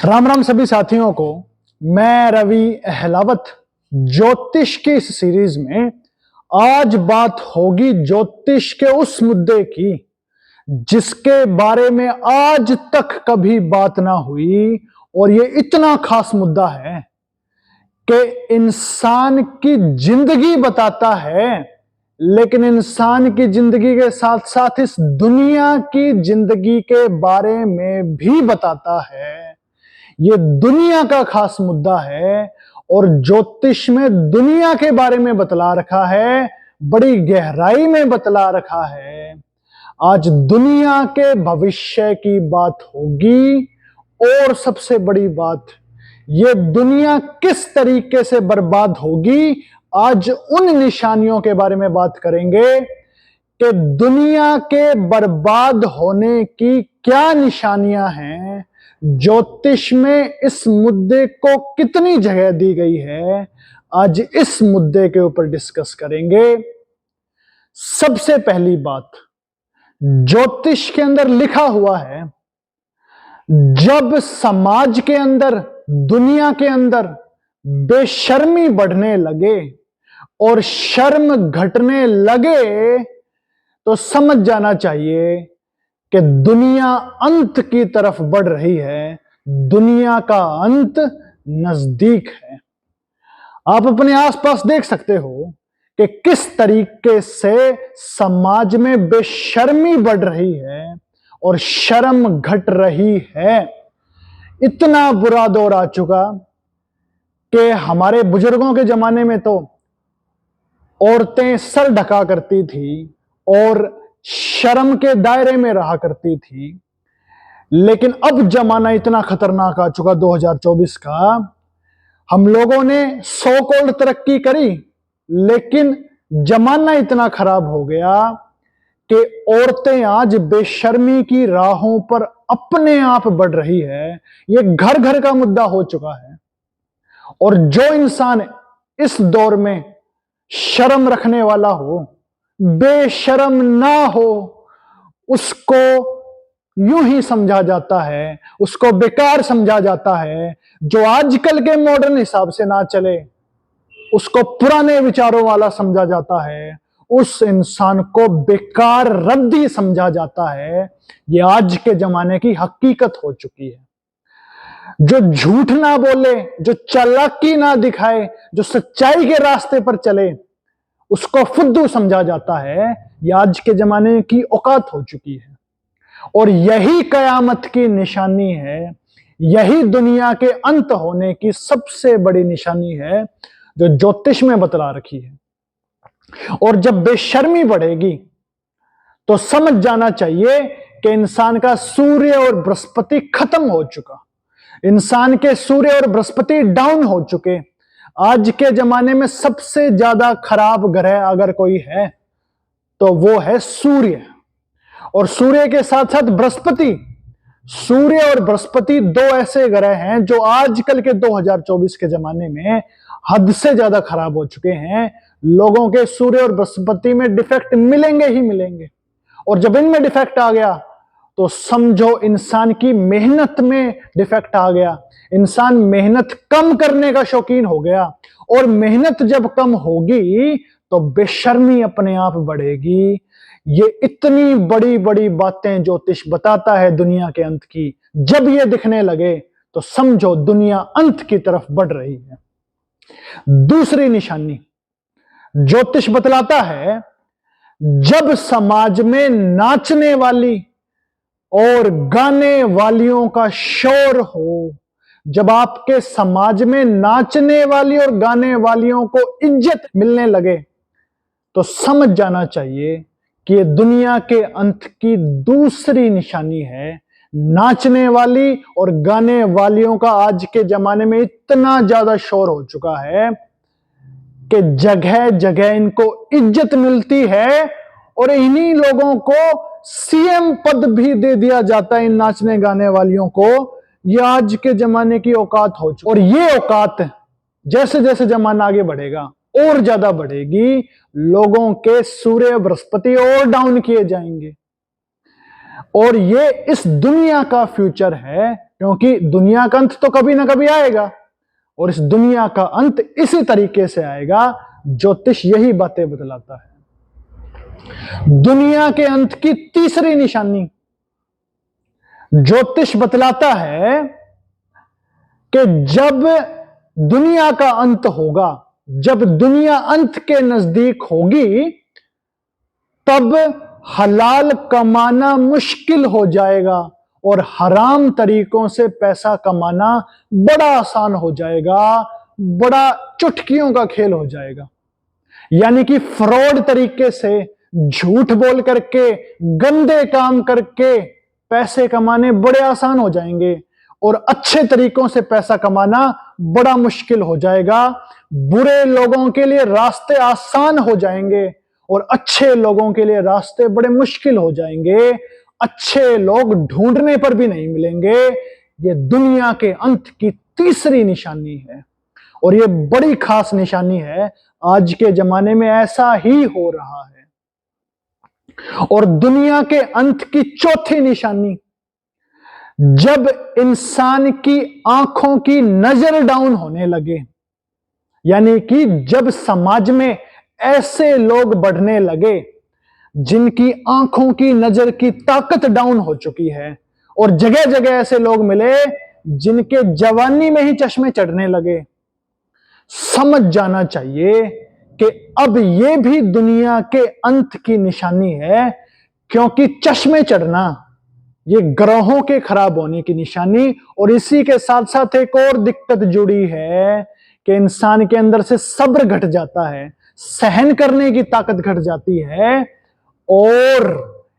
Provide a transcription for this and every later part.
राम राम सभी साथियों को। मैं रवि अहलावत ज्योतिष की इस सीरीज में आज बात होगी ज्योतिष के उस मुद्दे की जिसके बारे में आज तक कभी बात ना हुई, और ये इतना खास मुद्दा है कि इंसान की जिंदगी बताता है, लेकिन इंसान की जिंदगी के साथ साथ इस दुनिया की जिंदगी के बारे में भी बताता है। ये दुनिया का खास मुद्दा है और ज्योतिष में दुनिया के बारे में बतला रखा है, बड़ी गहराई में बतला रखा है। आज दुनिया के भविष्य की बात होगी, और सबसे बड़ी बात, ये दुनिया किस तरीके से बर्बाद होगी, आज उन निशानियों के बारे में बात करेंगे कि दुनिया के बर्बाद होने की क्या निशानियां हैं, ज्योतिष में इस मुद्दे को कितनी जगह दी गई है। आज इस मुद्दे के ऊपर डिस्कस करेंगे। सबसे पहली बात, ज्योतिष के अंदर लिखा हुआ है, जब समाज के अंदर, दुनिया के अंदर बेशर्मी बढ़ने लगे और शर्म घटने लगे तो समझ जाना चाहिए कि दुनिया अंत की तरफ बढ़ रही है, दुनिया का अंत नजदीक है। आप अपने आसपास देख सकते हो कि किस तरीके से समाज में बेशर्मी बढ़ रही है और शर्म घट रही है। इतना बुरा दौर आ चुका कि हमारे बुजुर्गों के जमाने में तो औरतें सर ढका करती थी और शर्म के दायरे में रहा करती थी, लेकिन अब जमाना इतना खतरनाक आ चुका 2024 का। हम लोगों ने सो कॉल्ड तरक्की करी, लेकिन जमाना इतना खराब हो गया कि औरतें आज बेशर्मी की राहों पर अपने आप बढ़ रही है। ये घर घर का मुद्दा हो चुका है, और जो इंसान इस दौर में शर्म रखने वाला हो, बेशर्म ना हो, उसको यूं ही समझा जाता है, उसको बेकार समझा जाता है। जो आजकल के मॉडर्न हिसाब से ना चले, उसको पुराने विचारों वाला समझा जाता है, उस इंसान को बेकार रद्दी समझा जाता है। ये आज के जमाने की हकीकत हो चुकी है। जो झूठ ना बोले, जो चालाकी ना दिखाए, जो सच्चाई के रास्ते पर चले, उसको फुद्दू समझा जाता है। ये आज के जमाने की औकात हो चुकी है, और यही कयामत की निशानी है। यही दुनिया के अंत होने की सबसे बड़ी निशानी है जो ज्योतिष में बतला रखी है। और जब बेशर्मी बढ़ेगी तो समझ जाना चाहिए कि इंसान का सूर्य और बृहस्पति खत्म हो चुका। इंसान के सूर्य और बृहस्पति डाउन हो चुके। आज के जमाने में सबसे ज्यादा खराब ग्रह अगर कोई है तो वो है सूर्य, और सूर्य के साथ साथ बृहस्पति। सूर्य और बृहस्पति दो ऐसे ग्रह हैं जो आजकल के 2024 के जमाने में हद से ज्यादा खराब हो चुके हैं। लोगों के सूर्य और बृहस्पति में डिफेक्ट मिलेंगे ही मिलेंगे, और जब इनमें डिफेक्ट आ गया तो समझो इंसान की मेहनत में डिफेक्ट आ गया। इंसान मेहनत कम करने का शौकीन हो गया, और मेहनत जब कम होगी तो बेशर्मी अपने आप बढ़ेगी। ये इतनी बड़ी बड़ी बातें ज्योतिष बताता है दुनिया के अंत की। जब ये दिखने लगे तो समझो दुनिया अंत की तरफ बढ़ रही है। दूसरी निशानी ज्योतिष बतलाता है, जब समाज में नाचने वाली और गाने वालियों का शोर हो, जब आपके समाज में नाचने वाली और गाने वालियों को इज्जत मिलने लगे तो समझ जाना चाहिए कि ये दुनिया के अंत की दूसरी निशानी है। नाचने वाली और गाने वालियों का आज के जमाने में इतना ज्यादा शोर हो चुका है कि जगह जगह इनको इज्जत मिलती है, और इन्हीं लोगों को सीएम पद भी दे दिया जाता है। इन नाचने गाने वालियों को ये आज के जमाने की औकात हो चुकी, और ये औकात जैसे जैसे जमाना आगे बढ़ेगा और ज्यादा बढ़ेगी। लोगों के सूर्य बृहस्पति और डाउन किए जाएंगे। और ये इस दुनिया का फ्यूचर है, क्योंकि दुनिया का अंत तो कभी ना कभी आएगा और इस दुनिया का अंत इसी तरीके से आएगा। ज्योतिष यही बातें बतलाता है। दुनिया के अंत की तीसरी निशानी ज्योतिष बतलाता है कि जब दुनिया का अंत होगा, जब दुनिया अंत के नजदीक होगी, तब हलाल कमाना मुश्किल हो जाएगा और हराम तरीकों से पैसा कमाना बड़ा आसान हो जाएगा, बड़ा चुटकियों का खेल हो जाएगा। यानी कि फ्रॉड तरीके से, झूठ बोल करके, गंदे काम करके पैसे कमाने बड़े आसान हो जाएंगे और अच्छे तरीकों से पैसा कमाना बड़ा मुश्किल हो जाएगा। बुरे लोगों के लिए रास्ते आसान हो जाएंगे और अच्छे लोगों के लिए रास्ते बड़े मुश्किल हो जाएंगे। अच्छे लोग ढूंढने पर भी नहीं मिलेंगे। ये दुनिया के अंत की तीसरी निशानी है और ये बड़ी खास निशानी है। आज के जमाने में ऐसा ही हो रहा है। और दुनिया के अंत की चौथी निशानी, जब इंसान की आंखों की नजर डाउन होने लगे, यानी कि जब समाज में ऐसे लोग बढ़ने लगे जिनकी आंखों की नजर की ताकत डाउन हो चुकी है और जगह जगह ऐसे लोग मिले जिनके जवानी में ही चश्मे चढ़ने लगे, समझ जाना चाहिए कि अब यह भी दुनिया के अंत की निशानी है। क्योंकि चश्मे चढ़ना ये ग्रहों के खराब होने की निशानी, और इसी के साथ साथ एक और दिक्कत जुड़ी है कि इंसान के अंदर से सब्र घट जाता है, सहन करने की ताकत घट जाती है और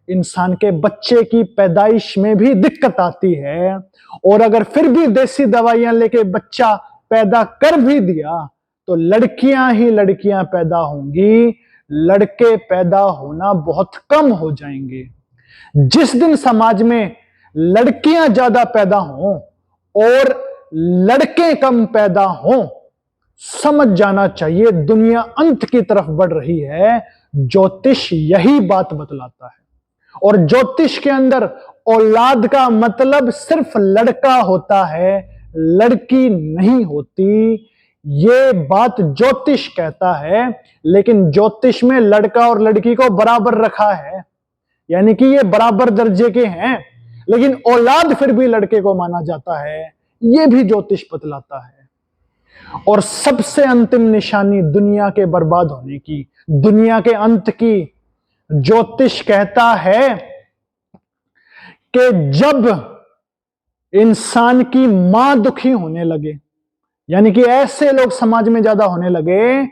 इंसान के बच्चे की पैदाइश में भी दिक्कत आती है। और अगर फिर भी देसी दवाइयां लेके बच्चा पैदा कर भी दिया तो लड़कियां ही लड़कियां पैदा होंगी, लड़के पैदा होना बहुत कम हो जाएंगे। जिस दिन समाज में लड़कियां ज्यादा पैदा हों और लड़के कम पैदा हों, समझ जाना चाहिए दुनिया अंत की तरफ बढ़ रही है। ज्योतिष यही बात बतलाता है। और ज्योतिष के अंदर औलाद का मतलब सिर्फ लड़का होता है, लड़की नहीं होती। ये बात ज्योतिष कहता है, लेकिन ज्योतिष में लड़का और लड़की को बराबर रखा है, यानी कि ये बराबर दर्जे के हैं, लेकिन औलाद फिर भी लड़के को माना जाता है। ये भी ज्योतिष बतलाता है। और सबसे अंतिम निशानी दुनिया के बर्बाद होने की, दुनिया के अंत की, ज्योतिष कहता है कि जब इंसान की मां दुखी होने लगे, यानी कि ऐसे लोग समाज में ज्यादा होने लगे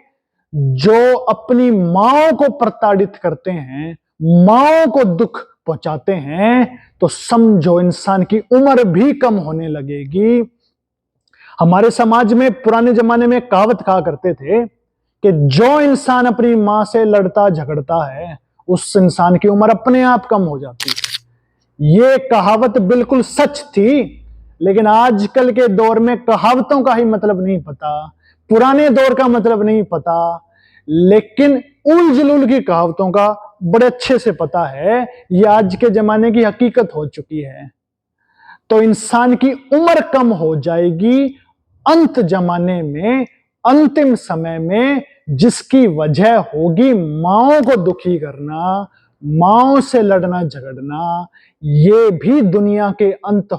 जो अपनी मांओं को प्रताड़ित करते हैं, मांओं को दुख पहुंचाते हैं, तो समझो इंसान की उम्र भी कम होने लगेगी। हमारे समाज में पुराने जमाने में कहावत कहा करते थे कि जो इंसान अपनी मां से लड़ता झगड़ता है उस इंसान की उम्र अपने आप कम हो जाती है। ये कहावत बिल्कुल सच थी, लेकिन आजकल के दौर में कहावतों का ही मतलब नहीं पता, पुराने दौर का मतलब नहीं पता, लेकिन उल जुलूल की कहावतों का बड़े अच्छे से पता है। ये आज के जमाने की हकीकत हो चुकी है। तो इंसान की उम्र कम हो जाएगी अंत जमाने में, अंतिम समय में, जिसकी वजह होगी माओ को दुखी करना, माओ से लड़ना झगड़ना। ये भी दुनिया के अंत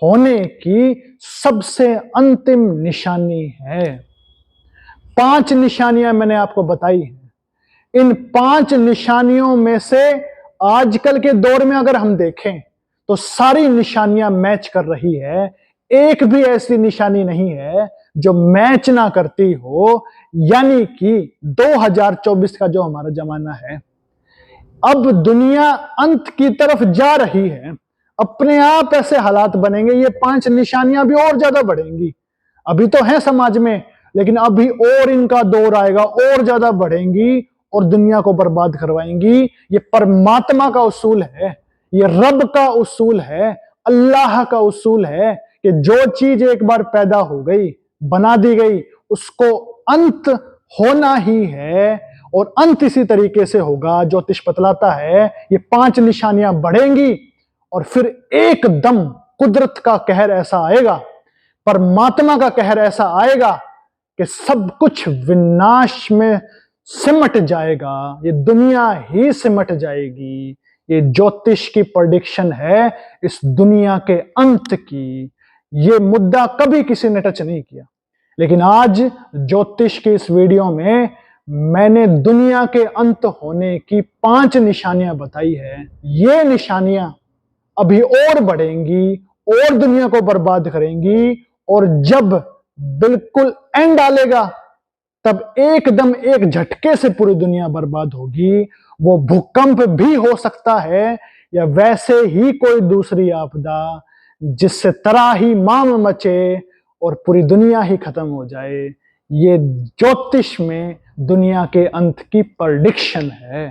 होने की सबसे अंतिम निशानी है। 5 निशानियां मैंने आपको बताई हैं। इन 5 निशानियों में से आजकल के दौर में अगर हम देखें तो सारी निशानियां मैच कर रही है। एक भी ऐसी निशानी नहीं है जो मैच ना करती हो। यानी कि 2024 का जो हमारा जमाना है, अब दुनिया अंत की तरफ जा रही है। अपने आप ऐसे हालात बनेंगे, ये 5 निशानियां भी और ज्यादा बढ़ेंगी। अभी तो है समाज में, लेकिन अभी और इनका दौर आएगा, और ज्यादा बढ़ेंगी और दुनिया को बर्बाद करवाएंगी। ये परमात्मा का उसूल है, ये रब का उसूल है, अल्लाह का उसूल है कि जो चीज एक बार पैदा हो गई, बना दी गई, उसको अंत होना ही है और अंत इसी तरीके से होगा। ज्योतिष बतलाता है ये 5 निशानियां बढ़ेंगी और फिर एकदम कुदरत का कहर ऐसा आएगा, परमात्मा का कहर ऐसा आएगा कि सब कुछ विनाश में सिमट जाएगा, ये दुनिया ही सिमट जाएगी। ये ज्योतिष की प्रेडिक्शन है इस दुनिया के अंत की। ये मुद्दा कभी किसी ने टच नहीं किया, लेकिन आज ज्योतिष के इस वीडियो में मैंने दुनिया के अंत होने की 5 निशानियां बताई है। ये निशानियां अभी और बढ़ेंगी और दुनिया को बर्बाद करेंगी, और जब बिल्कुल एंड डालेगा तब एकदम एक झटके से पूरी दुनिया बर्बाद होगी। वो भूकंप भी हो सकता है या वैसे ही कोई दूसरी आपदा जिससे तराही माम मचे और पूरी दुनिया ही खत्म हो जाए। ये ज्योतिष में दुनिया के अंत की प्रेडिक्शन है।